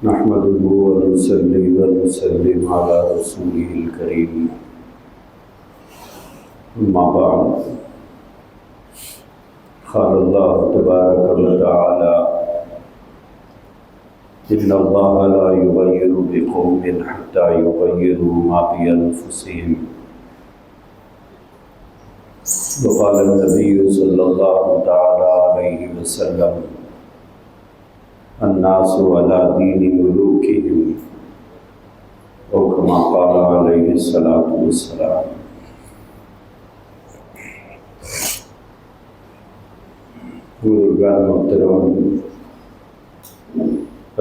نحمده ونصلي ونسلم على رسوله الكريم أما بعد قال الله تبارك وتعالى إن الله لا يغير بقوم حتى يغيروا ما بأنفسهم وقال النبي صلى الله تعالى عليه وسلم الناس على دين ملوكهم او كما قال عليه الصلاة والسلام۔ بزرگان محترم،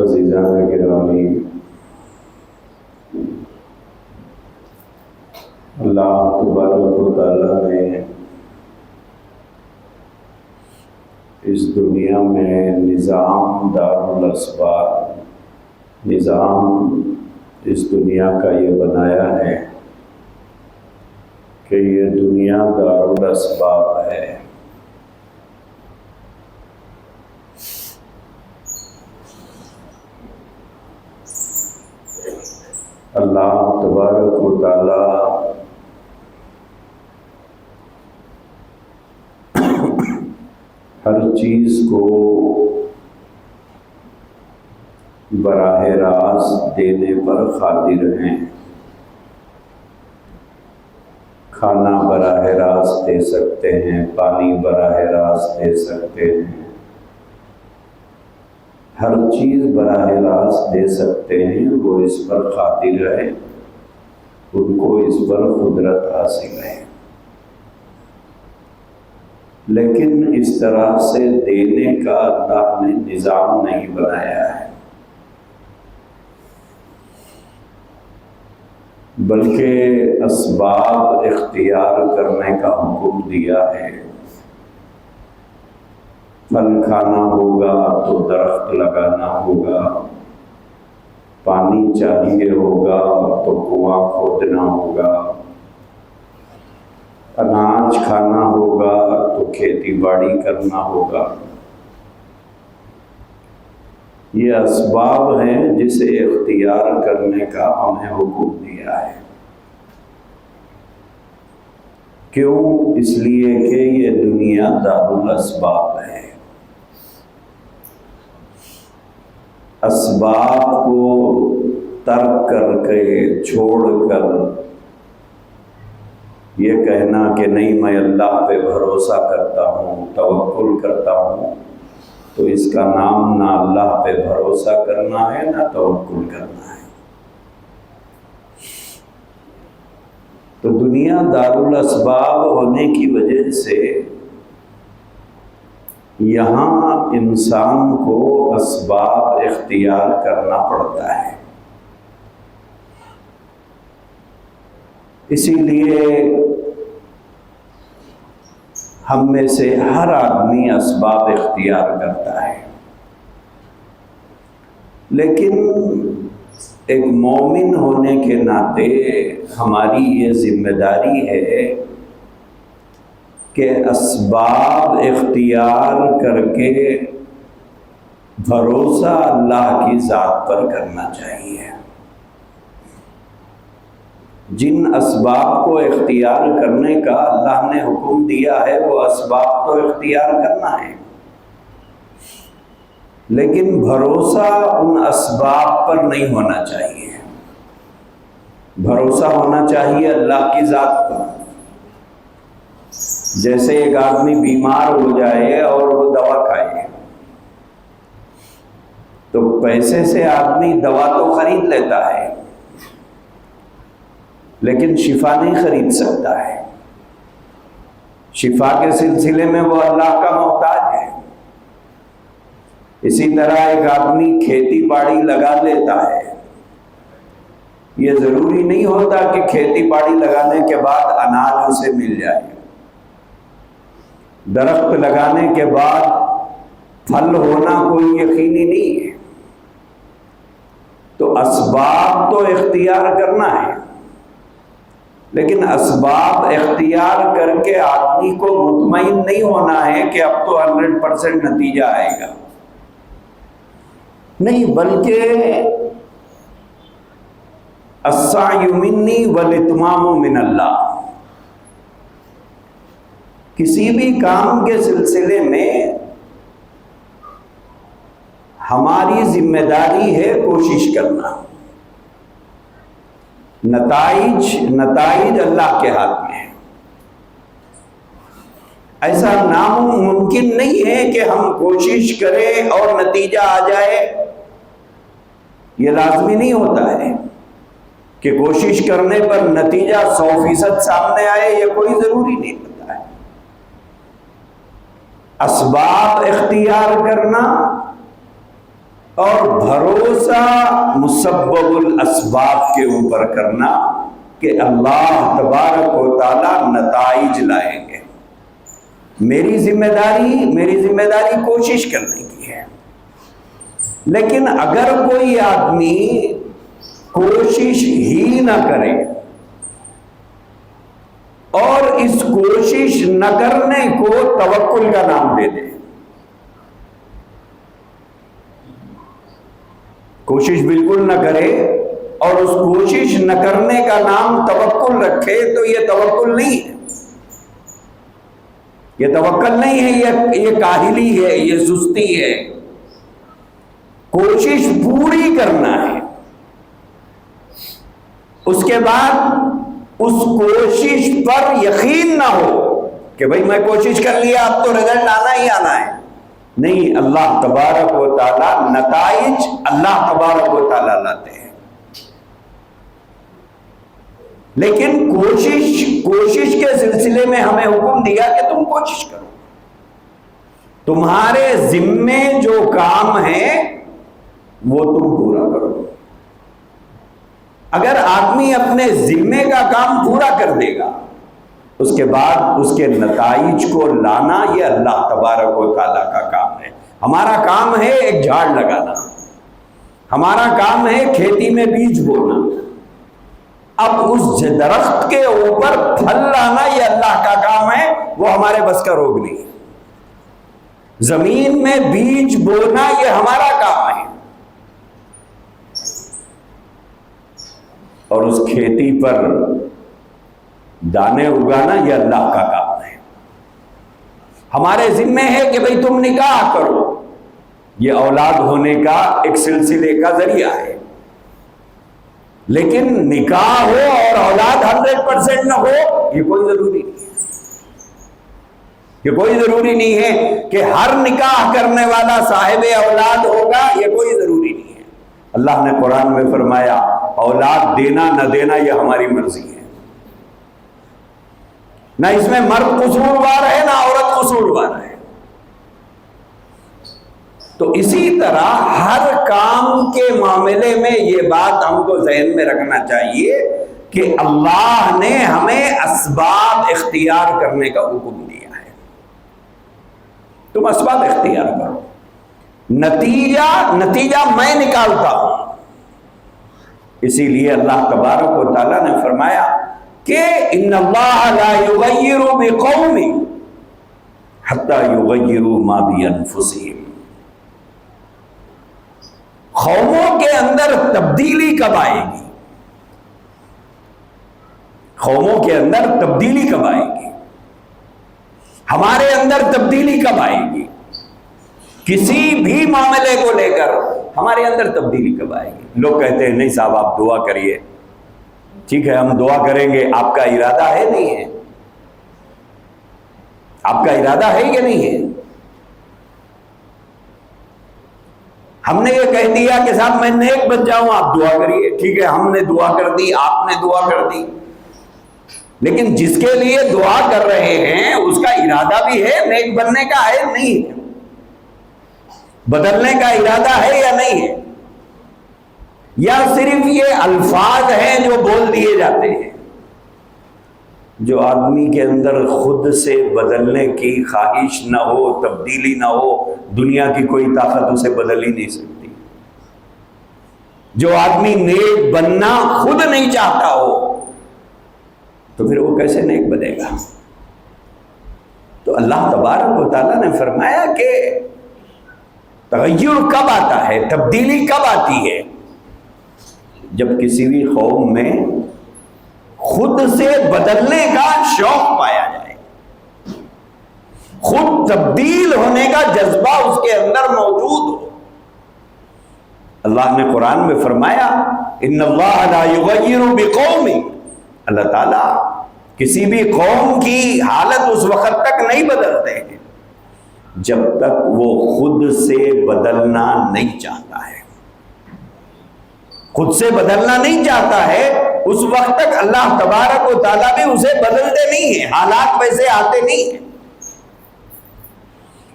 عزیزان گرامی، اللہ تبارک و تعالیٰ نے اس دنیا میں نظام دارالاسباب، نظام اس دنیا کا یہ بنایا ہے کہ یہ دنیا دارالاسباب ہے۔ اللہ تبارک و تعالیٰ ہر چیز کو براہ راست دینے پر قادر ہیں۔ کھانا براہ راست دے سکتے ہیں، پانی براہ راست دے سکتے ہیں، ہر چیز براہ راست دے سکتے ہیں، وہ اس پر قادر ہے، ان کو اس پر قدرت حاصل ہے۔ لیکن اس طرح سے دینے کا اللہ نے نظام نہیں بنایا ہے، بلکہ اسباب اختیار کرنے کا حکم دیا ہے۔ پھل کھانا ہوگا تو درخت لگانا ہوگا، پانی چاہیے ہوگا تو کنواں کھودنا ہوگا، اناج کھانا ہوگا تو کھیتی باڑی کرنا ہوگا۔ یہ اسباب ہیں جسے اختیار کرنے کا ہمیں حکم دیا ہے۔ کیوں؟ اس لیے کہ یہ دنیا دارالاسباب ہے۔ اسباب کو ترک کر کے، چھوڑ کر یہ کہنا کہ نہیں میں اللہ پہ بھروسہ کرتا ہوں، توکل کرتا ہوں، تو اس کا نام نہ اللہ پہ بھروسہ کرنا ہے نہ توکل کرنا ہے۔ تو دنیا دارالاسباب ہونے کی وجہ سے یہاں انسان کو اسباب اختیار کرنا پڑتا ہے۔ اسی لیے ہم میں سے ہر آدمی اسباب اختیار کرتا ہے، لیکن ایک مومن ہونے کے ناطے ہماری یہ ذمہ داری ہے کہ اسباب اختیار کر کے بھروسہ اللہ کی ذات پر کرنا چاہیے۔ جن اسباب کو اختیار کرنے کا اللہ نے حکم دیا ہے وہ اسباب تو اختیار کرنا ہے، لیکن بھروسہ ان اسباب پر نہیں ہونا چاہیے، بھروسہ ہونا چاہیے اللہ کی ذات پر۔ جیسے ایک آدمی بیمار ہو جائے اور وہ دوا کھائے تو پیسے سے آدمی دوا تو خرید لیتا ہے، لیکن شفا نہیں خرید سکتا ہے۔ شفا کے سلسلے میں وہ اللہ کا محتاج ہے۔ اسی طرح ایک آدمی کھیتی باڑی لگا لیتا ہے، یہ ضروری نہیں ہوتا کہ کھیتی باڑی لگانے کے بعد اناج اسے مل جائے، درخت لگانے کے بعد پھل ہونا کوئی یقینی نہیں ہے۔ تو اسباب تو اختیار کرنا ہے، لیکن اسباب اختیار کر کے آدمی کو مطمئن نہیں ہونا ہے کہ اب تو 100% نتیجہ آئے گا۔ نہیں، بلکہ السعی منی والاتمام من اللہ. کسی بھی کام کے سلسلے میں ہماری ذمہ داری ہے کوشش کرنا. نتائج اللہ کے ہاتھ میں ہے. ایسا ناممکن نہیں ہے کہ ہم کوشش کریں اور نتیجہ آ جائے. یہ لازمی نہیں ہوتا ہے کہ کوشش کرنے پر نتیجہ 100% سامنے آئے، یہ کوئی ضروری نہیں ہوتا ہے. اسباب اختیار کرنا اور بھروسہ مسبب الاسباب کے اوپر کرنا کہ اللہ تبارک و تعالی نتائج لائیں گے. میری ذمہ داری کوشش کرنے کی ہے. لیکن اگر کوئی آدمی کوشش ہی نہ کرے اور اس کوشش نہ کرنے کو توکل کا نام دے دے، کوشش بالکل نہ کرے اور اس کوشش نہ کرنے کا نام توکل رکھے، تو یہ توکل نہیں ہے. یہ توکل نہیں ہے، یہ کاہلی ہے، یہ سستی ہے. کوشش پوری کرنا ہے. اس کے بعد اس کوشش پر یقین نہ ہو کہ بھئی میں کوشش کر لیا، اب تو رزلٹ آنا ہی آنا ہے. نہیں، اللہ تبارک و تعالی نتائج اللہ تبارک و تعالی لاتے ہیں. لیکن کوشش کے سلسلے میں ہمیں حکم دیا کہ تم کوشش کرو. تمہارے ذمے جو کام ہے وہ تم پورا کرو. اگر آدمی اپنے ذمے کا کام پورا کر دے گا، اس کے بعد اس کے نتائج کو لانا یہ اللہ تبارک و تعالیٰ کا کام ہے. ہمارا کام ہے ایک جھاڑ لگانا، ہمارا کام ہے کھیتی میں بیج بونا. اب اس درخت کے اوپر پھل لانا یہ اللہ کا کام ہے، وہ ہمارے بس کا روگ نہیں ہے. زمین میں بیج بونا یہ ہمارا کام ہے، اور اس کھیتی پر دانے اگانا یہ اللہ کا کام ہے. ہمارے ذمے ہے کہ بھئی تم نکاح کرو، یہ اولاد ہونے کا ایک سلسلے کا ذریعہ ہے. لیکن نکاح ہو اور اولاد 100% نہ ہو یہ کوئی ضروری نہیں ہے. یہ کوئی ضروری نہیں ہے کہ ہر نکاح کرنے والا صاحب اولاد ہوگا، یہ کوئی ضروری نہیں ہے. اللہ نے قرآن میں فرمایا اولاد دینا نہ دینا یہ ہماری مرضی ہے. نہ اس میں مرد قصوروار ہے نہ عورت قصوروار ہے. تو اسی طرح ہر کام کے معاملے میں یہ بات ہم کو ذہن میں رکھنا چاہیے کہ اللہ نے ہمیں اسباب اختیار کرنے کا حکم دیا ہے. تم اسباب اختیار کرو. نتیجہ میں نکالتا ہوں. اسی لیے اللہ تبارک و تعالیٰ نے فرمایا کہ ان اللہ لا یغیر بقوم حتی یغیروا ما بانفسہم. قوموں کے اندر تبدیلی کب آئے گی؟ قوموں کے اندر تبدیلی کب آئے گی؟ ہمارے اندر تبدیلی کب آئے گی؟ کسی بھی معاملے کو لے کر ہمارے اندر تبدیلی کب آئے گی؟ لوگ کہتے ہیں نہیں صاحب آپ دعا کریے. ٹھیک ہے ہم دعا کریں گے. آپ کا ارادہ ہے نہیں ہے؟ آپ کا ارادہ ہے کہ نہیں ہے؟ ہم نے یہ کہہ دیا کہ صاحب میں نیک بن جاؤں آپ دعا کریے. ٹھیک ہے ہم نے دعا کر دی، آپ نے دعا کر دی. لیکن جس کے لیے دعا کر رہے ہیں اس کا ارادہ بھی ہے نیک بننے کا ہے نہیں ہے؟ بدلنے کا ارادہ ہے یا نہیں ہے؟ یا صرف یہ الفاظ ہیں جو بول دیے جاتے ہیں؟ جو آدمی کے اندر خود سے بدلنے کی خواہش نہ ہو، تبدیلی نہ ہو، دنیا کی کوئی طاقت اسے بدل ہی نہیں سکتی. جو آدمی نیک بننا خود نہیں چاہتا ہو تو پھر وہ کیسے نیک بنے گا؟ تو اللہ تبارک و تعالیٰ نے فرمایا کہ تغیر کب آتا ہے، تبدیلی کب آتی ہے؟ جب کسی بھی قوم میں خود سے بدلنے کا شوق پایا جائے، خود تبدیل ہونے کا جذبہ اس کے اندر موجود ہو۔ اللہ نے قرآن میں فرمایا ان اللہ لا یغیر بقوم، اللہ تعالیٰ کسی بھی قوم کی حالت اس وقت تک نہیں بدلتے ہیں جب تک وہ خود سے بدلنا نہیں چاہتا ہے۔ خود سے بدلنا نہیں چاہتا ہے اس وقت تک اللہ تبارک و تعالیٰ بھی اسے بدلتے نہیں ہیں، حالات ویسے آتے نہیں ہیں۔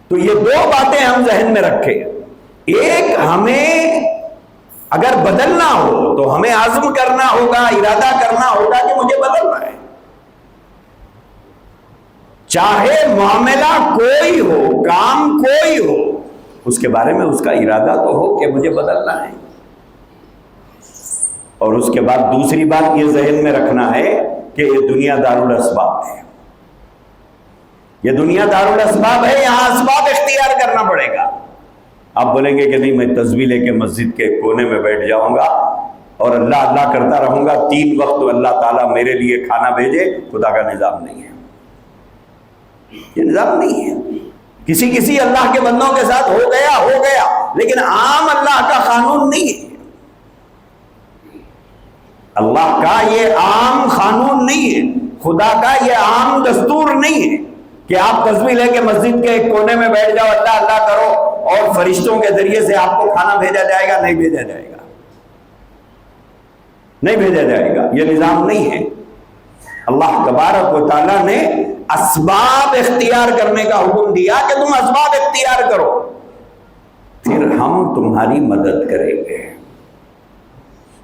تو یہ دو باتیں ہم ذہن میں رکھیں، ایک ہمیں اگر بدلنا ہو تو ہمیں عزم کرنا ہوگا، ارادہ کرنا ہوگا کہ مجھے بدلنا ہے، چاہے معاملہ کوئی ہو، کام کوئی ہو، اس کے بارے میں اس کا ارادہ تو ہو کہ مجھے بدلنا ہے۔ اور اس کے بعد دوسری بات یہ ذہن میں رکھنا ہے کہ یہ دنیا دارالاسباب ہے، یہ دنیا دارالاسباب ہے، یہاں اسباب اختیار کرنا پڑے گا۔ آپ بولیں گے کہ نہیں میں تسبیح لے کے مسجد کے کونے میں بیٹھ جاؤں گا اور اللہ اللہ کرتا رہوں گا، 3 وقت اللہ تعالیٰ میرے لیے کھانا بھیجے، خدا کا نظام نہیں ہے، یہ نظام نہیں ہے۔ کسی اللہ کے بندوں کے ساتھ ہو گیا، لیکن عام اللہ کا قانون نہیں ہے، اللہ کا یہ عام قانون نہیں ہے، خدا کا یہ عام دستور نہیں ہے کہ آپ تسبیح لے کے مسجد کے ایک کونے میں بیٹھ جاؤ، اللہ اللہ کرو اور فرشتوں کے ذریعے سے آپ کو کھانا بھیجا جائے گا۔ نہیں بھیجا جائے گا، نہیں بھیجا جائے گا، یہ نظام نہیں ہے۔ اللہ تبارک و تعالیٰ نے اسباب اختیار کرنے کا حکم دیا کہ تم اسباب اختیار کرو، پھر ہم تمہاری مدد کریں گے۔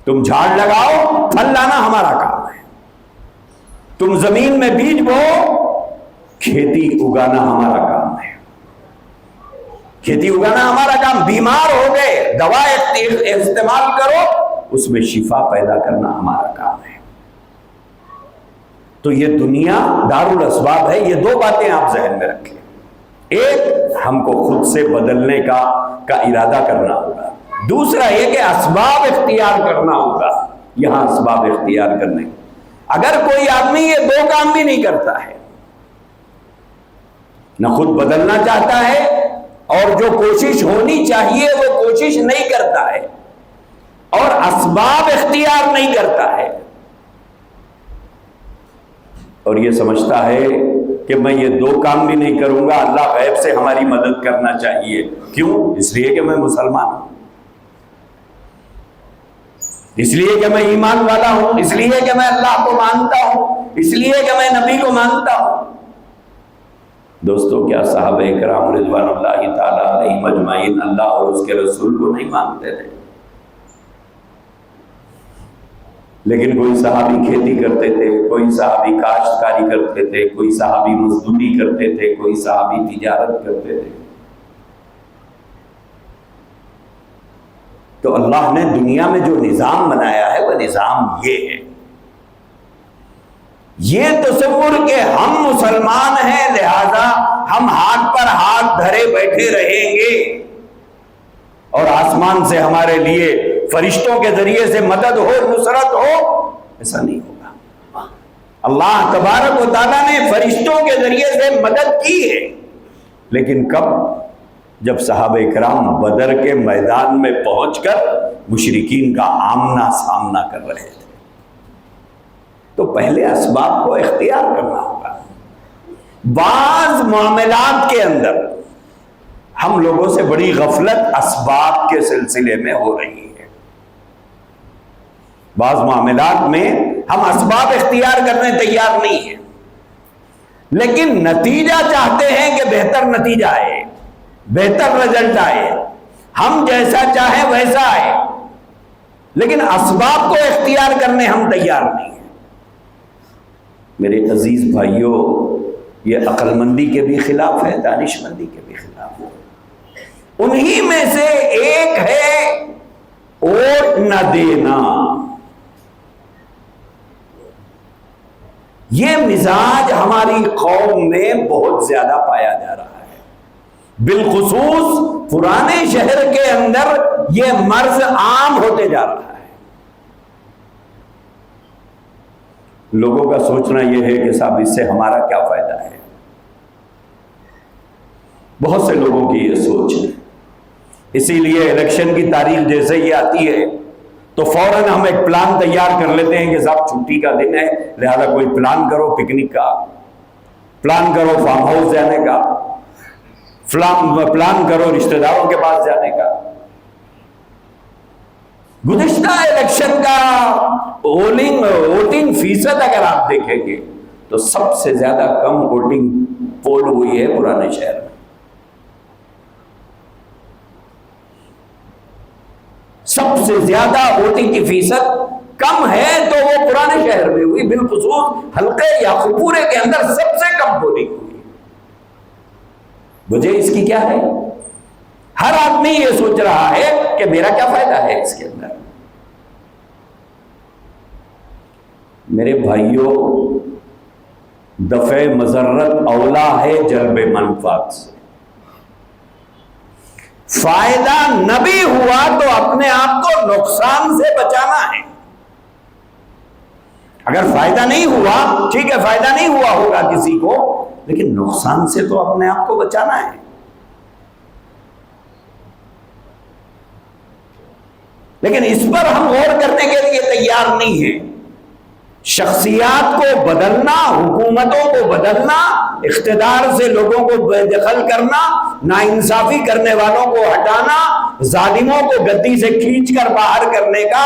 تم جھاڑ لگاؤ، پھل لانا ہمارا کام ہے، تم زمین میں بیج بو، کھیتی اگانا ہمارا کام ہے، کھیتی اگانا ہمارا کام، بیمار ہو گئے دوا استعمال کرو، اس میں شفا پیدا کرنا ہمارا کام ہے۔ تو یہ دنیا دارالاسباب ہے، یہ دو باتیں آپ ذہن میں رکھیں، ایک ہم کو خود سے بدلنے کا ارادہ کرنا ہوگا، دوسرا یہ کہ اسباب اختیار کرنا ہوگا، یہاں اسباب اختیار کرنے۔ اگر کوئی آدمی یہ دو کام بھی نہیں کرتا ہے، نہ خود بدلنا چاہتا ہے اور جو کوشش ہونی چاہیے وہ کوشش نہیں کرتا ہے، اور اسباب اختیار نہیں کرتا ہے، اور یہ سمجھتا ہے کہ میں یہ دو کام بھی نہیں کروں گا، اللہ غیب سے ہماری مدد کرنا چاہیے، کیوں؟ اس لیے کہ میں مسلمان ہوں، اس لیے کہ میں ایمان والا ہوں، اس لیے کہ میں اللہ کو مانتا ہوں، اس لیے کہ میں نبی کو مانتا ہوں۔ دوستو کیا صحابہ کرام رضوان اللہ تعالیٰ علیہم اجمعین اللہ اور اس کے رسول کو نہیں مانتے تھے؟ لیکن کوئی صحابی کھیتی کرتے تھے، کوئی صحابی کاشتکاری کرتے تھے، کوئی صحابی مزدوری کرتے تھے، کوئی صحابی تجارت کرتے تھے۔ تو اللہ نے دنیا میں جو نظام بنایا ہے وہ نظام یہ ہے، یہ تصور کہ ہم مسلمان ہیں لہذا ہم ہاتھ پر ہاتھ دھرے بیٹھے رہیں گے اور آسمان سے ہمارے لیے فرشتوں کے ذریعے سے مدد ہو، نصرت ہو، ایسا نہیں ہوگا۔ اللہ تبارک و تعالیٰ نے فرشتوں کے ذریعے سے مدد کی ہے، لیکن کب؟ جب صحابہ کرام بدر کے میدان میں پہنچ کر مشرکین کا آمنا سامنا کر رہے تھے، تو پہلے اسباب کو اختیار کرنا ہوگا۔ بعض معاملات کے اندر ہم لوگوں سے بڑی غفلت اسباب کے سلسلے میں ہو رہی ہے، بعض معاملات میں ہم اسباب اختیار کرنے تیار نہیں ہیں، لیکن نتیجہ چاہتے ہیں کہ بہتر نتیجہ آئے، بہتر رزلٹ آئے، ہم جیسا چاہیں ویسا آئے، لیکن اسباب کو اختیار کرنے ہم تیار نہیں ہیں۔ میرے عزیز بھائیوں، یہ عقل مندی کے بھی خلاف ہے، دانش مندی کے بھی خلاف ہے۔ انہی میں سے ایک ہے ووٹ نہ دینا۔ یہ مزاج ہماری قوم میں بہت زیادہ پایا جا رہا ہے، بالخصوص پرانے شہر کے اندر یہ مرض عام ہوتے جا رہا ہے۔ لوگوں کا سوچنا یہ ہے کہ صاحب اس سے ہمارا کیا فائدہ ہے، بہت سے لوگوں کی یہ سوچ ہے۔ اسی لیے الیکشن کی تاریخ جیسے ہی آتی ہے تو فوراً ہم ایک پلان تیار کر لیتے ہیں کہ صاحب چھٹی کا دن ہے، لہذا کوئی پلان کرو پکنک کا، پلان کرو فارم ہاؤس جانے کا، پلان کرو رشتہ داروں کے پاس جانے کا۔ گزشتہ الیکشن کا ووٹنگ فیصد اگر آپ دیکھیں گے تو سب سے زیادہ کم ووٹنگ پول ہوئی ہے پرانے شہر میں، سب سے زیادہ ووٹنگ کی فیصد کم ہے تو وہ پرانے شہر میں ہوئی، بالخصوص حلقے یا خپورے کے اندر سب سے کم ووٹنگ ہوئی۔ وجہ اس کی کیا ہے؟ ہر آدمی یہ سوچ رہا ہے کہ میرا کیا فائدہ ہے اس کے اندر۔ میرے بھائیوں، دفع مضرت اولا ہے جلب منفعت سے۔ فائدہ نہ بھی ہوا تو اپنے آپ کو نقصان سے بچانا ہے۔ اگر فائدہ نہیں ہوا، ٹھیک ہے فائدہ نہیں ہوا ہوگا کسی کو، لیکن نقصان سے تو اپنے آپ کو بچانا ہے۔ لیکن اس پر ہم غور کرنے کے لیے تیار نہیں ہیں۔ شخصیات کو بدلنا، حکومتوں کو بدلنا، اقتدار سے لوگوں کو بے دخل کرنا، ناانصافی کرنے والوں کو ہٹانا، ظالموں کو گدی سے کھینچ کر باہر کرنے کا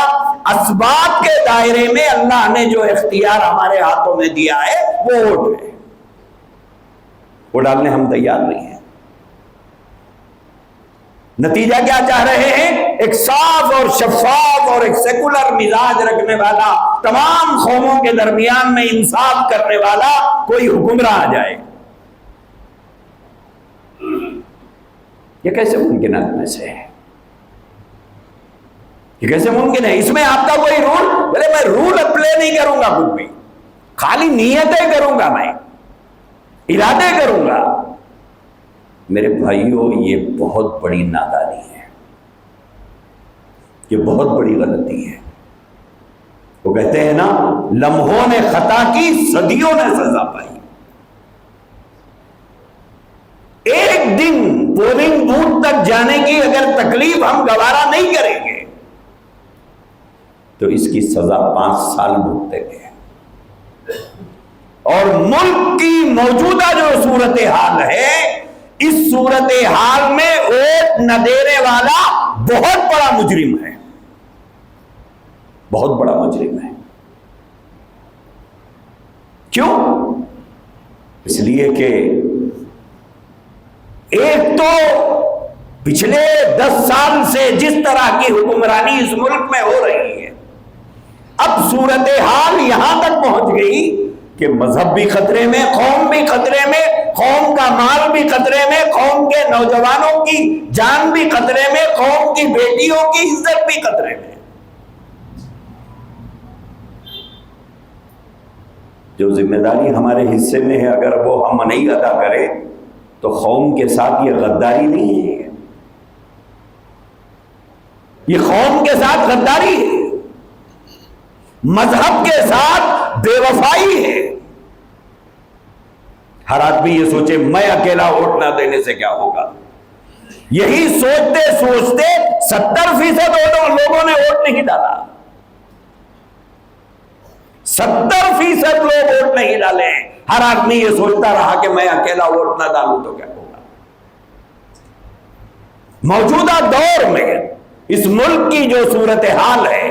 اسباب کے دائرے میں اللہ نے جو اختیار ہمارے ہاتھوں میں دیا ہے وہ ووٹ ہے، وہ ڈالنے ہم تیار نہیں ہیں۔ نتیجہ کیا چاہ رہے ہیں؟ ایک صاف اور شفاف اور ایک سیکولر مزاج رکھنے والا، تمام قوموں کے درمیان میں انصاف کرنے والا کوئی حکمراں آ جائے۔ یہ کیسے ممکنات میں سے ہے؟ یہ کیسے ممکن ہے؟ اس میں آپ کا کوئی رول، بولے میں رول اپلائی نہیں کروں گا، کچھ بھی خالی نیتیں کروں گا، میں ارادے کروں گا۔ میرے بھائیوں، یہ بہت بڑی نادانی ہے، یہ بہت بڑی غلطی ہے۔ وہ کہتے ہیں نا، لمحوں نے خطا کی، صدیوں نے سزا پائی۔ ایک دن پولنگ بوتھ تک جانے کی اگر تکلیف ہم گوارا نہیں کریں گے تو اس کی سزا 5 سال بھگتیں گے۔ اور ملک کی موجودہ جو صورتحال ہے، اس صورتحال میں ووٹ نہ دینے والا بہت بڑا مجرم ہے، بہت بڑا مجرم ہے۔ کیوں؟ اس لیے کہ ایک تو پچھلے 10 سال سے جس طرح کی حکمرانی اس ملک میں ہو رہی ہے، اب صورتحال یہاں تک پہنچ گئی کہ مذہب بھی خطرے میں، قوم بھی خطرے میں، قوم کا مال بھی خطرے میں، قوم کے نوجوانوں کی جان بھی خطرے میں، قوم کی بیٹیوں کی عزت بھی خطرے میں۔ جو ذمہ داری ہمارے حصے میں ہے، اگر وہ ہم نہیں ادا کریں تو قوم کے ساتھ یہ غداری نہیں ہے، یہ قوم کے ساتھ غداری ہے، مذہب کے ساتھ بے وفائی ہے۔ ہر آدمی یہ سوچے میں اکیلا ووٹ نہ دینے سے کیا ہوگا، یہی سوچتے سوچتے 70% لوگوں نے ووٹ نہیں ڈالا، 70% لوگ ووٹ نہیں ڈالے۔ ہر آدمی یہ سوچتا رہا کہ میں اکیلا ووٹ نہ ڈالوں تو کیا ہوگا۔ موجودہ دور میں اس ملک کی جو صورتحال ہے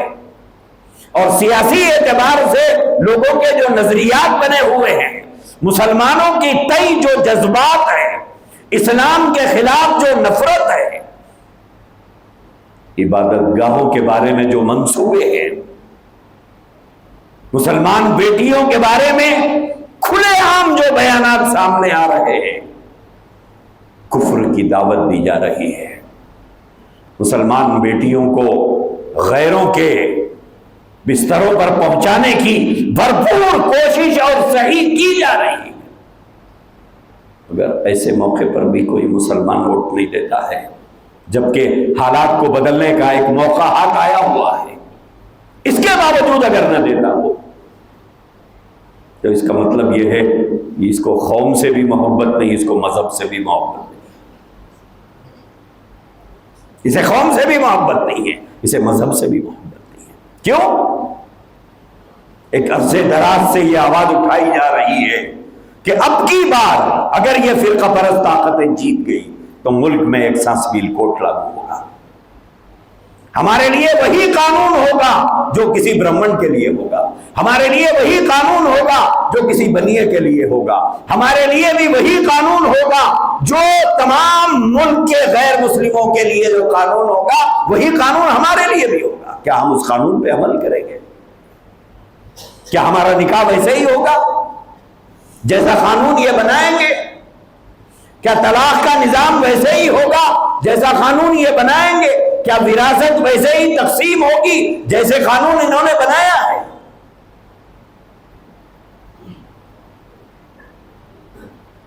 اور سیاسی اعتبار سے لوگوں کے جو نظریات بنے ہوئے ہیں، مسلمانوں کی تئی جو جذبات ہیں، اسلام کے خلاف جو نفرت ہے، عبادت گاہوں کے بارے میں جو منصوبے ہیں، مسلمان بیٹیوں کے بارے میں کھلے عام جو بیانات سامنے آ رہے ہیں، کفر کی دعوت دی جا رہی ہے، مسلمان بیٹیوں کو غیروں کے بستروں پر پہنچانے کی بھرپور کوشش اور صحیح کی جا رہی ہے۔ اگر ایسے موقع پر بھی کوئی مسلمان ووٹ نہیں دیتا ہے جبکہ حالات کو بدلنے کا ایک موقع ہاتھ آیا ہوا ہے، اس کے باوجود اگر نہ دیتا ہو تو اس کا مطلب یہ ہے کہ اس کو قوم سے بھی محبت نہیں، اس کو مذہب سے بھی محبت نہیں، اسے قوم سے بھی محبت نہیں ہے، اسے مذہب سے بھی محبت نہیں ہے۔ کیوں؟ ایک عرصے دراز سے یہ آواز اٹھائی جا رہی ہے کہ اب کی بار اگر یہ فرقہ پرست طاقتیں جیت گئی تو ملک میں ایک سنسبیل کوڈ لاگو ہوگا، ہمارے لیے وہی قانون ہوگا جو کسی برہمن کے لیے ہوگا، ہمارے لیے وہی قانون ہوگا جو کسی بنیے کے لیے ہوگا، ہمارے لیے بھی وہی قانون ہوگا جو تمام ملک کے غیر مسلموں کے لیے جو قانون ہوگا وہی قانون ہمارے لیے بھی ہوگا۔ کیا ہم اس قانون پہ عمل کریں گے؟ کیا ہمارا نکاح ویسے ہی ہوگا جیسا قانون یہ بنائیں گے؟ کیا طلاق کا نظام ویسے ہی ہوگا جیسا قانون یہ بنائیں گے؟ کیا وراثت ویسے ہی تقسیم ہوگی جیسے قانون انہوں نے بنایا ہے؟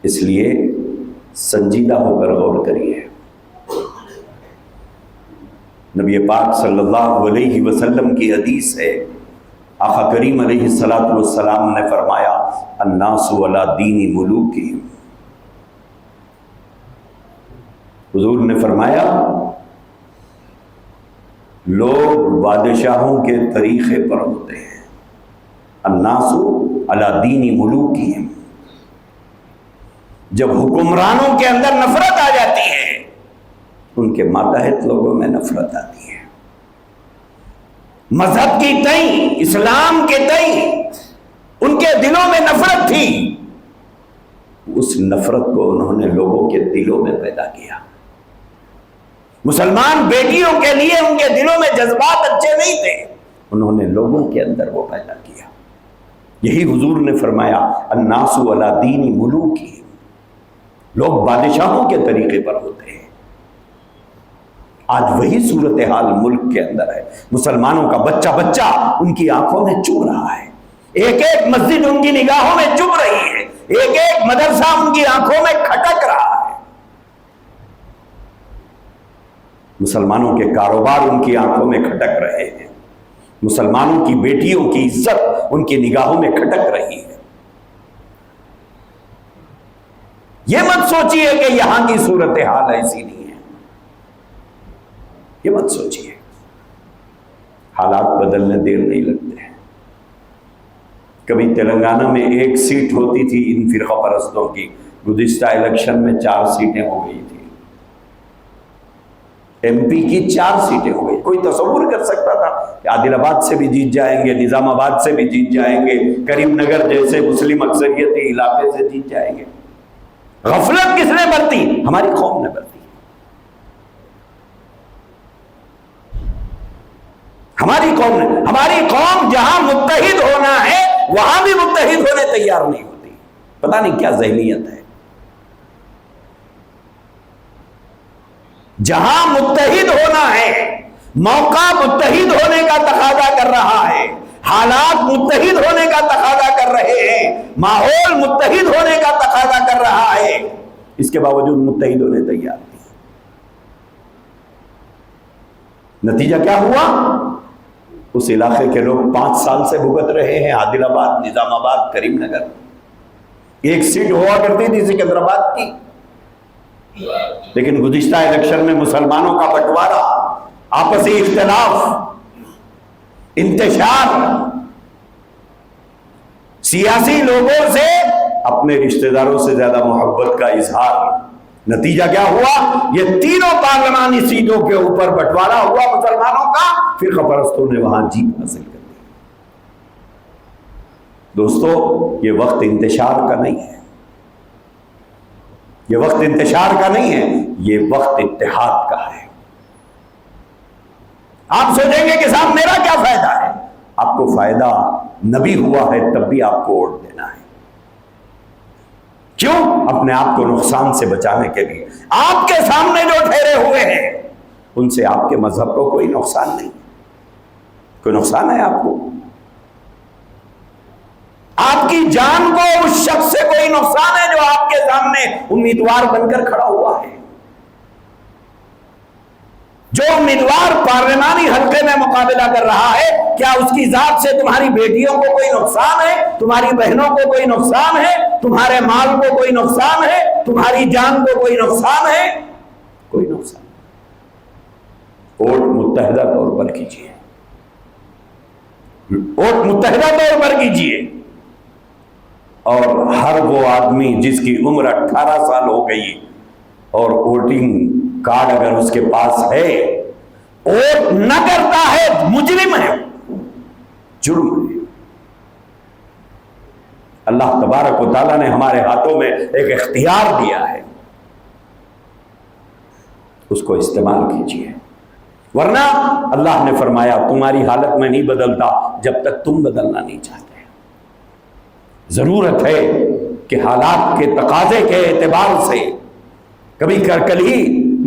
اس لیے سنجیدہ ہو کر غور کریے۔ نبی پاک صلی اللہ علیہ وسلم کی حدیث ہے، آقا کریم علیہ السلام نے فرمایا الناس علی دین ملوکہم، حضور نے فرمایا لوگ بادشاہوں کے طریقے پر ہوتے ہیں، الناس علی دین ملوکہم۔ جب حکمرانوں کے اندر نفرت آ جاتی ہے ان کے ماتحت لوگوں میں نفرت آتی ہے، مذہب کی تئیں، اسلام کے تئیں ان کے دلوں میں نفرت تھی، اس نفرت کو انہوں نے لوگوں کے دلوں میں پیدا کیا۔ مسلمان بیٹیوں کے لیے ان کے دلوں میں جذبات اچھے نہیں تھے، انہوں نے لوگوں کے اندر وہ پیدا کیا۔ یہی حضور نے فرمایا الناس علی دین ملوکہم، لوگ بادشاہوں کے طریقے پر ہوتے ہیں۔ آج وہی صورتحال ملک کے اندر ہے، مسلمانوں کا بچہ بچہ ان کی آنکھوں میں چبھ رہا ہے، ایک ایک مسجد ان کی نگاہوں میں چبھ رہی ہے، ایک ایک مدرسہ ان کی آنکھوں میں کھٹک رہا ہے، مسلمانوں کے کاروبار ان کی آنکھوں میں کھٹک رہے ہیں، مسلمانوں کی بیٹیوں کی عزت ان کی نگاہوں میں کھٹک رہی ہے۔ یہ مت سوچیے کہ یہاں کی صورتحال ایسی نہیں ہے، یہ مت سوچیے، حالات بدلنے دیر نہیں لگتے ہیں۔ کبھی تلنگانہ میں 1 سیٹ ہوتی تھی ان فرقہ پرستوں کی، گزشتہ الیکشن میں 4 سیٹیں ہو گئی تھی، ایم پی کی 4 سیٹیں ہو گئی۔ کوئی تصور کر سکتا تھا کہ عادل آباد سے بھی جیت جائیں گے، نظام آباد سے بھی جیت جائیں گے، کریم نگر جیسے مسلم اکثریتی علاقے سے جیت جائیں گے؟ غفلت کس نے برتی؟ ہماری قوم نے برتی۔ ہماری قوم جہاں متحد ہونا ہے وہاں بھی متحد ہونے تیار نہیں ہوتی، پتہ نہیں کیا ذہنیت ہے۔ جہاں متحد ہونا ہے، موقع متحد ہونے کا تقاضا کر رہا ہے، حالات متحد ہونے کا تقاضا کر رہے ہیں، ماحول متحد ہونے کا تقاضا کر رہا ہے، اس کے باوجود متحد ہونے تیار نہیں۔ نتیجہ کیا ہوا؟ اس علاقے کے لوگ 5 سال سے بھگت رہے ہیں، عادل آباد، نظام آباد، کریم نگر۔ 1 سیٹ ہوا کرتی تھی سکندرآباد کی، لیکن گزشتہ الیکشن میں مسلمانوں کا بٹوارا، آپسی اختلاف، انتشار، سیاسی لوگوں سے اپنے رشتہ داروں سے زیادہ محبت کا اظہار، نتیجہ کیا ہوا؟ یہ تینوں پارلیمانی سیٹوں کے اوپر بٹوارا ہوا مسلمانوں کا، فرقہ پرستوں نے وہاں جیت حاصل کر لی۔ دوستو، یہ وقت انتشار کا نہیں ہے، یہ وقت انتشار کا نہیں ہے، یہ وقت اتحاد کا ہے۔ آپ سوچیں گے کہ صاحب میرا کیا فائدہ ہے؟ آپ کو فائدہ نبی ہوا ہے تب بھی آپ کو ووٹ دینا ہے۔ کیوں؟ اپنے آپ کو نقصان سے بچانے کے لیے۔ آپ کے سامنے جو ٹھہرے ہوئے ہیں ان سے آپ کے مذہب کو کوئی نقصان نہیں، کوئی نقصان ہے آپ کو؟ آپ کی جان کو اس شخص سے کوئی نقصان ہے جو آپ کے سامنے امیدوار بن کر کھڑا ہوا ہے؟ جو امیدوار پارلیمانی حلقے میں مقابلہ کر رہا ہے، کیا اس کی ذات سے تمہاری بیٹیوں کو کوئی نقصان ہے؟ تمہاری بہنوں کو کوئی نقصان ہے؟ تمہارے مال کو کوئی نقصان ہے؟ تمہاری جان کو کوئی نقصان ہے؟ کوئی نقصان نہیں۔ ووٹ متحدہ طور پر کیجیے، ووٹ متحدہ طور پر کیجیے، اور ہر وہ آدمی جس کی عمر 18 سال ہو گئی اور ووٹنگ کارڈ اگر اس کے پاس ہے، ووٹ نہ کرتا ہے، مجرم ہے، جرم ہے۔ اللہ تبارک و تعالیٰ نے ہمارے ہاتھوں میں ایک اختیار دیا ہے، اس کو استعمال کیجیے، ورنہ اللہ نے فرمایا تمہاری حالت میں نہیں بدلتا جب تک تم بدلنا نہیں چاہتے۔ ضرورت ہے کہ حالات کے تقاضے کے اعتبار سے، کل ہی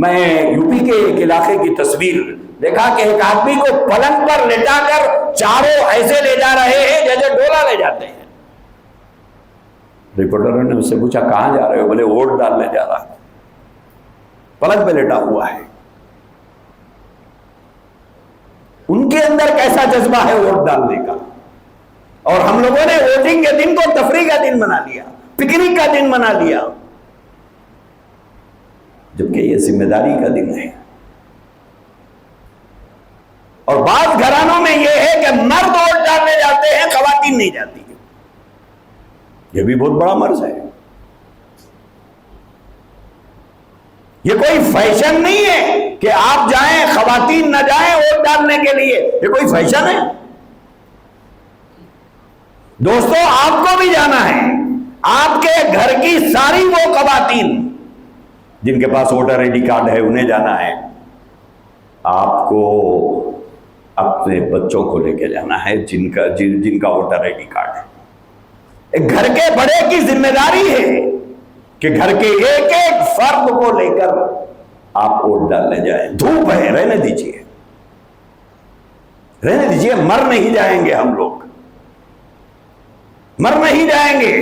میں یو پی کے ایک علاقے کی تصویر دیکھا کہ ایک آدمی کو پلنگ پر لٹا کر چاروں ایسے لے جا رہے ہیں جیسے ڈولا لے جاتے ہیں۔ رپورٹروں نے اس سے پوچھا کہاں جا رہے ہو؟ بولے ووٹ ڈالنے جا رہا ہے، پلنگ پہ لٹا ہوا ہے۔ ان کے اندر کیسا جذبہ ہے ووٹ ڈالنے کا، اور ہم لوگوں نے ووٹنگ کے دن کو تفریح کا دن بنا لیا، پکنک کا دن بنا لیا، جبکہ یہ ذمہ داری کا دن ہے۔ اور بعض گھرانوں میں یہ ہے کہ مرد ووٹ ڈالنے جاتے ہیں، خواتین نہیں جاتی، یہ بھی بہت بڑا مرض ہے۔ یہ کوئی فیشن نہیں ہے کہ آپ جائیں خواتین نہ جائیں ووٹ ڈالنے کے لیے، یہ کوئی فیشن ہے؟ دوستو آپ کو بھی جانا ہے، آپ کے گھر کی ساری وہ خواتین جن کے پاس ووٹر آئی ڈی کارڈ ہے انہیں جانا ہے، آپ کو اپنے بچوں کو لے کے جانا ہے جن کا ووٹر آئی ڈی کارڈ ہے۔ ایک گھر کے بڑے کی ذمہ داری ہے کہ گھر کے ایک ایک فرد کو لے کر آپ ووٹ ڈالنے جائیں۔ دھوپ ہے، رہنے دیجیے، رہنے دیجیے، مر نہیں جائیں گے ہم لوگ، مر نہیں جائیں گے۔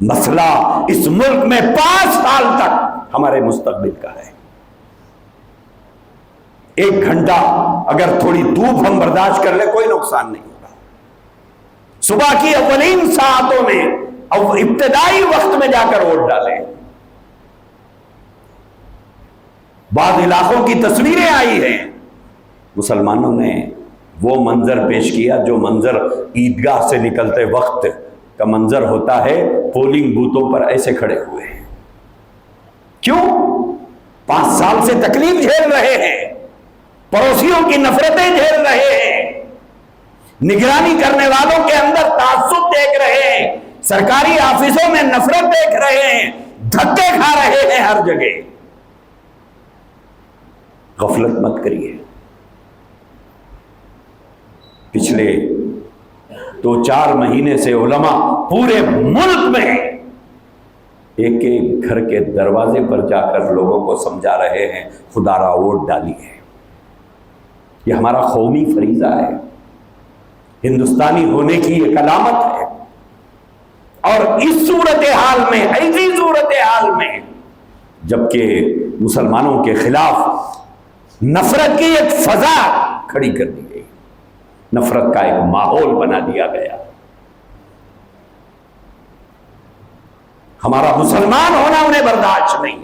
مسئلہ اس ملک میں 5 سال تک ہمارے مستقبل کا ہے۔ 1 گھنٹہ اگر تھوڑی دھوپ ہم برداشت کر لیں کوئی نقصان نہیں ہوگا۔ صبح کی اولین ساعتوں میں ابتدائی وقت میں جا کر ووٹ ڈالیں۔ بعض علاقوں کی تصویریں آئی ہیں، مسلمانوں نے وہ منظر پیش کیا جو منظر عیدگاہ سے نکلتے وقت کا منظر ہوتا ہے، پولنگ بوتھوں پر ایسے کھڑے ہوئے ہیں۔ کیوں؟ 5 سال سے تکلیف جھیل رہے ہیں، پڑوسیوں کی نفرتیں جھیل رہے ہیں، نگرانی کرنے والوں کے اندر تعصب دیکھ رہے ہیں، سرکاری آفسوں میں نفرت دیکھ رہے ہیں، دھکے کھا رہے ہیں ہر جگہ۔ غفلت مت کریے۔ پچھلے 2-4 مہینے سے علماء پورے ملک میں ایک ایک گھر کے دروازے پر جا کر لوگوں کو سمجھا رہے ہیں خدا را ووٹ ڈالیے۔ یہ ہمارا قومی فریضہ ہے، ہندوستانی ہونے کی ایک علامت ہے۔ اور اس صورتحال میں، ایسی صورتحال میں جبکہ مسلمانوں کے خلاف نفرت کی ایک فضا کھڑی کر دی گئی، نفرت کا ایک ماحول بنا دیا گیا، ہمارا مسلمان ہونا انہیں برداشت نہیں،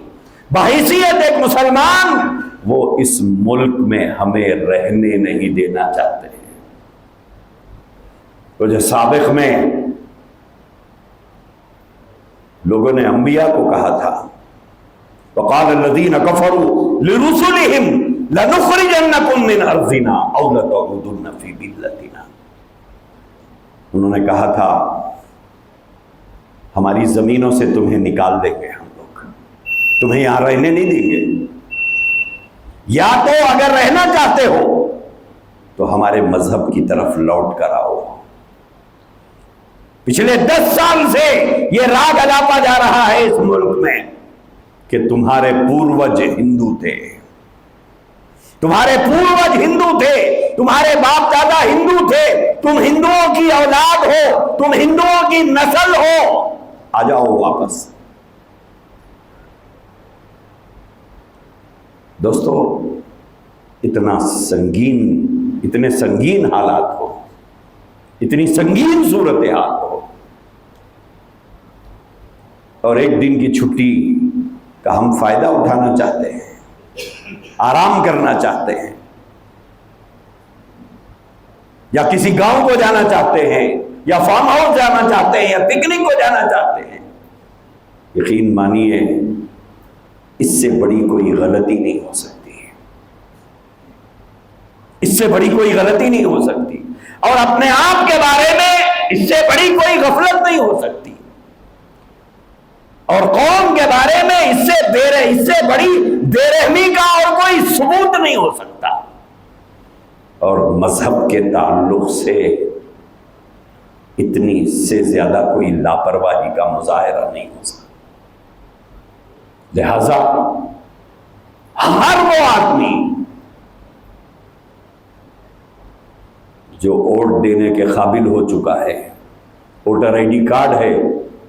بحیثیت ایک مسلمان وہ اس ملک میں ہمیں رہنے نہیں دینا چاہتے ہیں۔ تو جو سابق میں لوگوں نے انبیاء کو کہا تھا، وقال الذين كفروا لرسلهم لنخرجنكم من ارضنا او لتعودن في ملتنا، انہوں نے کہا تھا ہماری زمینوں سے تمہیں نکال دیں گے ہم لوگ، تمہیں یہاں رہنے نہیں دیں گے، یا تو اگر رہنا چاہتے ہو تو ہمارے مذہب کی طرف لوٹ کر آؤ۔ پچھلے 10 سال سے یہ راگ الاپا جا رہا ہے اس ملک میں کہ تمہارے پوروج ہندو تھے، تمہارے پوروج ہندو تھے، تمہارے باپ دادا ہندو تھے، تم ہندوؤں کی کی اولاد ہو، تم ہندوؤں کی نسل ہو، آ جاؤ واپس۔ دوستو اتنے سنگین حالات ہو، اتنی سنگین صورتحال ہو، اور ایک دن کی چھٹی کا ہم فائدہ اٹھانا چاہتے ہیں، آرام کرنا چاہتے ہیں، یا کسی گاؤں کو جانا چاہتے ہیں، یا فارم ہاؤس جانا چاہتے ہیں، یا پکنک کو جانا چاہتے ہیں، یقین مانیے اس سے بڑی کوئی غلطی نہیں ہو سکتی، اس سے بڑی کوئی غلطی نہیں ہو سکتی، اور اپنے آپ کے بارے میں اس سے بڑی کوئی غفلت نہیں ہو سکتی، اور قوم کے بارے میں اس سے بڑی بے رحمی کا اور کوئی ثبوت نہیں ہو سکتا، اور مذہب کے تعلق سے اتنی سے زیادہ کوئی لاپرواہی کا مظاہرہ نہیں ہو سکتا۔ لہذا ہر وہ آدمی جو ووٹ دینے کے قابل ہو چکا ہے، ووٹر آئی ڈی کارڈ ہے،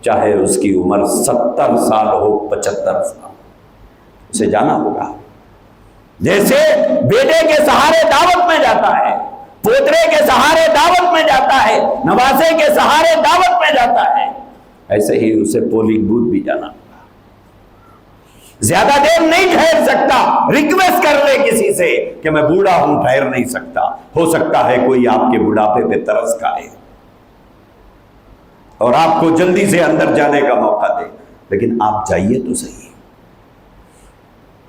چاہے اس کی عمر 70 سال ہو 75 سال، اسے جانا ہوگا۔ جیسے بیٹے کے سہارے دعوت میں جاتا ہے، پوترے کے سہارے دعوت میں جاتا ہے، نواسے کے سہارے دعوت میں جاتا ہے، ایسے ہی اسے پولنگ بوتھ بھی جانا ہوگا۔ زیادہ دیر نہیں ٹھہر سکتا، ریکویسٹ کر لے کسی سے کہ میں بوڑھا ہوں، ٹھہر نہیں سکتا، ہو سکتا ہے کوئی آپ کے بڑھاپے پہ ترس کھائے اور آپ کو جلدی سے اندر جانے کا موقع دے، لیکن آپ جائیے تو صحیح۔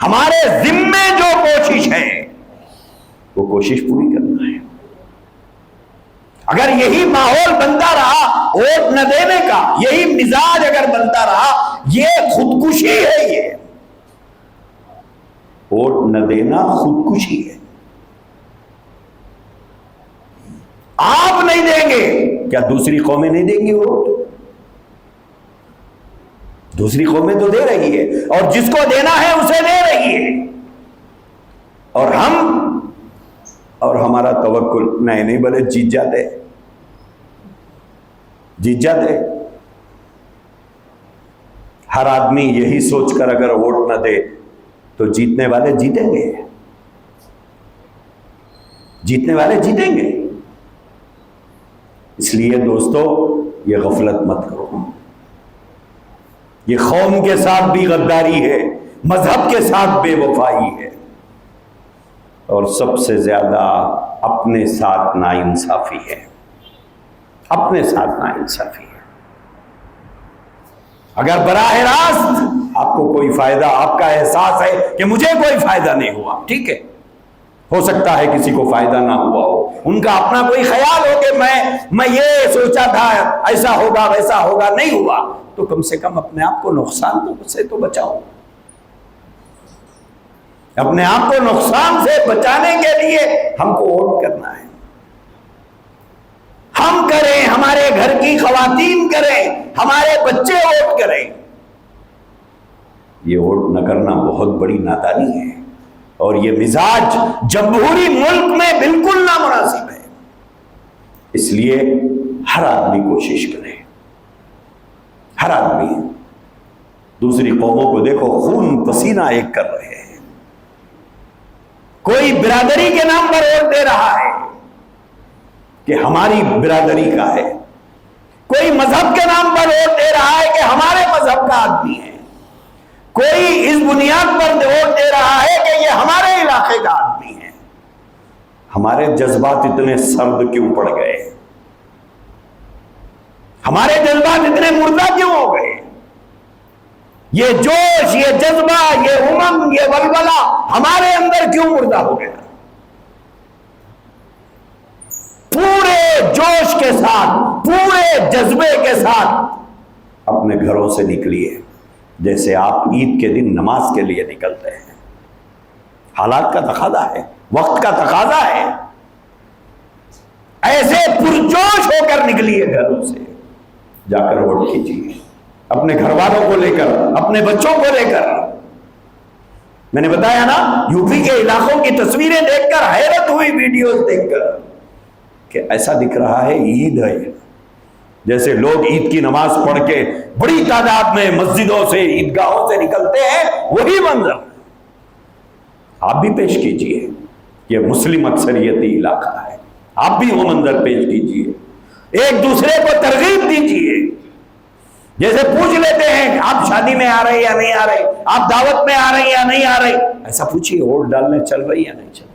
ہمارے ذمے جو کوشش ہے وہ کوشش پوری کرنا ہے۔ اگر یہی ماحول بنتا رہا ووٹ نہ دینے کا، یہی مزاج اگر بنتا رہا، یہ خودکشی ہے، یہ ووٹ نہ دینا خودکشی ہے۔ آپ نہیں دیں گے، کیا دوسری قومیں نہیں دیں گی ووٹ؟ دوسری قومیں تو دے رہی ہے، اور جس کو دینا ہے اسے دے رہی ہے، اور ہمارا توکل نہیں بلے جیت جاتے۔ ہر آدمی یہی سوچ کر اگر ووٹ نہ دے تو جیتنے والے جیتیں گے، جیتنے والے جیتیں گے۔ اس لیے دوستو یہ غفلت مت کرو، یہ قوم کے ساتھ بھی غداری ہے، مذہب کے ساتھ بے وفائی ہے، اور سب سے زیادہ اپنے ساتھ ناانصافی ہے، اپنے ساتھ ناانصافی ہے۔ اگر براہ راست آپ کو کوئی فائدہ، آپ کا احساس ہے کہ مجھے کوئی فائدہ نہیں ہوا، ٹھیک ہے، ہو سکتا ہے کسی کو فائدہ نہ ہوا ہو، ان کا اپنا کوئی خیال ہو کہ میں یہ سوچا تھا ایسا ہوگا ویسا ہوگا، نہیں ہوا، تو کم سے کم اپنے آپ کو نقصان سے تو بچاؤ۔ اپنے آپ کو نقصان سے بچانے کے لیے ہم کو ووٹ کرنا ہے، ہم کریں، ہمارے گھر کی خواتین کریں، ہمارے بچے ووٹ کریں۔ یہ ووٹ نہ کرنا بہت بڑی نادانی ہے، اور یہ مزاج جمہوری ملک میں بالکل نامناسب ہے۔ اس لیے ہر آدمی کوشش کرے، ہر آدمی۔ دوسری قوموں کو دیکھو، خون پسینہ ایک کر رہے ہیں، کوئی برادری کے نام پر ووٹ دے رہا ہے کہ ہماری برادری کا ہے، کوئی مذہب کے نام پر ووٹ دے رہا ہے کہ ہمارے مذہب کا آدمی ہے، کوئی اس بنیاد پر ووٹ دے رہا ہے کہ یہ ہمارے علاقے کا آدمی ہے۔ ہمارے جذبات اتنے سرد کیوں پڑ گئے؟ ہمارے جذبات اتنے مردہ کیوں ہو گئے؟ یہ جوش، یہ جذبہ، یہ امنگ، یہ ولولہ ہمارے اندر کیوں مردہ ہو گیا؟ پورے جوش کے ساتھ، پورے جذبے کے ساتھ اپنے گھروں سے نکلیے، جیسے آپ عید کے دن نماز کے لیے نکلتے ہیں۔ حالات کا تقاضا ہے، وقت کا تقاضا ہے، ایسے پرجوش ہو کر نکلیے گھروں سے، جا کر ووٹ کیجیے، اپنے گھر والوں کو لے کر، اپنے بچوں کو لے کر۔ میں نے بتایا نا، یو پی کے علاقوں کی تصویریں دیکھ کر حیرت ہوئی، ویڈیوز دیکھ کر، کہ ایسا دکھ رہا ہے عید ہے، جیسے لوگ عید کی نماز پڑھ کے بڑی تعداد میں مسجدوں سے عیدگاہوں سے نکلتے ہیں، وہی منظر آپ بھی پیش کیجئے. یہ مسلم اکثریتی علاقہ ہے، آپ بھی وہ منظر پیش کیجئے، ایک دوسرے کو ترغیب دیجئے. جیسے پوچھ لیتے ہیں آپ شادی میں آ رہے یا نہیں آ رہے، آپ دعوت میں آ رہے یا نہیں آ رہے، ایسا پوچھئے ووٹ ڈالنے چل رہی یا نہیں چل رہی.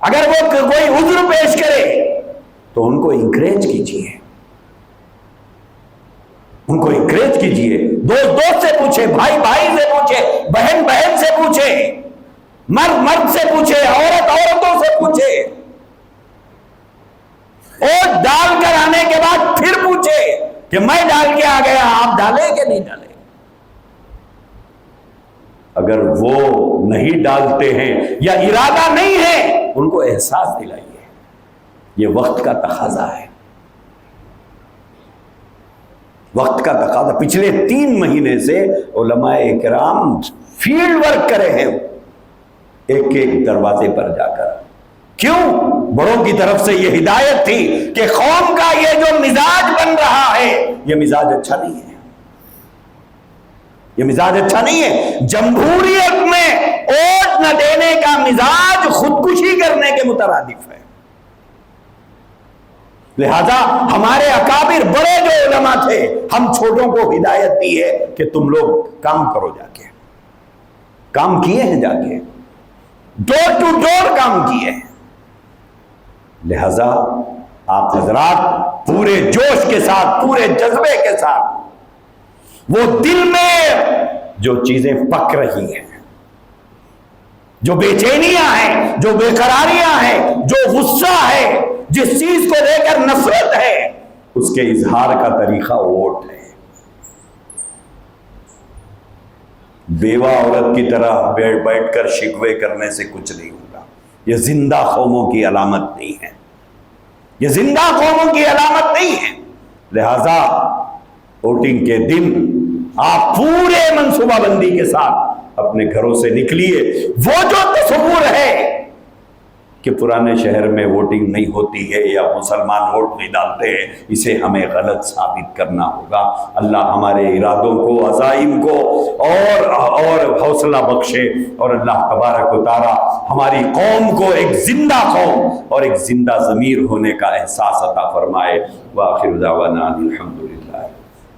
اگر وہ کوئی عذر پیش کرے تو ان کو انکریج کیجئے، ان کو انکریج کیجئے. دوست سے پوچھے، بھائی سے پوچھے، بہن سے پوچھے، مرد سے پوچھے، عورتوں سے پوچھے. ووٹ ڈال کر آنے کے بعد پھر پوچھے کہ میں ڈال کے آ گیا، آپ ڈالے کہ نہیں ڈالے. اگر وہ نہیں ڈالتے ہیں یا ارادہ نہیں ہے، ان کو احساس دلائیے. یہ وقت کا تقاضا ہے، وقت کا تقاضا. پچھلے 3 مہینے سے علماء اکرام فیلڈ ورک کرے ہیں، ایک دروازے پر جا کر. کیوں؟ بڑوں کی طرف سے یہ ہدایت تھی کہ قوم کا یہ جو مزاج بن رہا ہے، یہ مزاج اچھا نہیں ہے، یہ مزاج اچھا نہیں ہے. جمہوریت میں ووٹ نہ دینے کا مزاج خودکشی کرنے کے مترادف ہے. لہذا ہمارے اکابر بڑے جو علماء تھے، ہم چھوٹوں کو ہدایت دی ہے کہ تم لوگ کام کرو. جا کے کام کیے ہیں، جا کے ڈور ٹو ڈور کام کیے ہیں. لہذا آپ حضرات پورے جوش کے ساتھ، پورے جذبے کے ساتھ، وہ دل میں جو چیزیں پک رہی ہیں، جو بے چینیاں ہیں، جو بے قراریاں ہیں، جو غصہ ہے، جس چیز کو لے کر نفرت ہے، اس کے اظہار کا طریقہ ووٹ ہے. بیوہ عورت کی طرح بیٹھ کر شکوے کرنے سے کچھ نہیں ہوگا. یہ زندہ قوموں کی علامت نہیں ہے، یہ زندہ قوموں کی علامت نہیں ہے. لہذا ووٹنگ کے دن آپ پورے منصوبہ بندی کے ساتھ اپنے گھروں سے نکلیے. وہ جو تصور ہے کہ پرانے شہر میں ووٹنگ نہیں ہوتی ہے یا مسلمان ووٹ نہیں ڈالتے ہیں، اسے ہمیں غلط ثابت کرنا ہوگا. اللہ ہمارے ارادوں کو، عزائم کو اور حوصلہ بخشے، اور اللہ تبارک و تعالی ہماری قوم کو ایک زندہ قوم اور ایک زندہ ضمیر ہونے کا احساس عطا فرمائے. وآخر دعوانا الحمدللہ.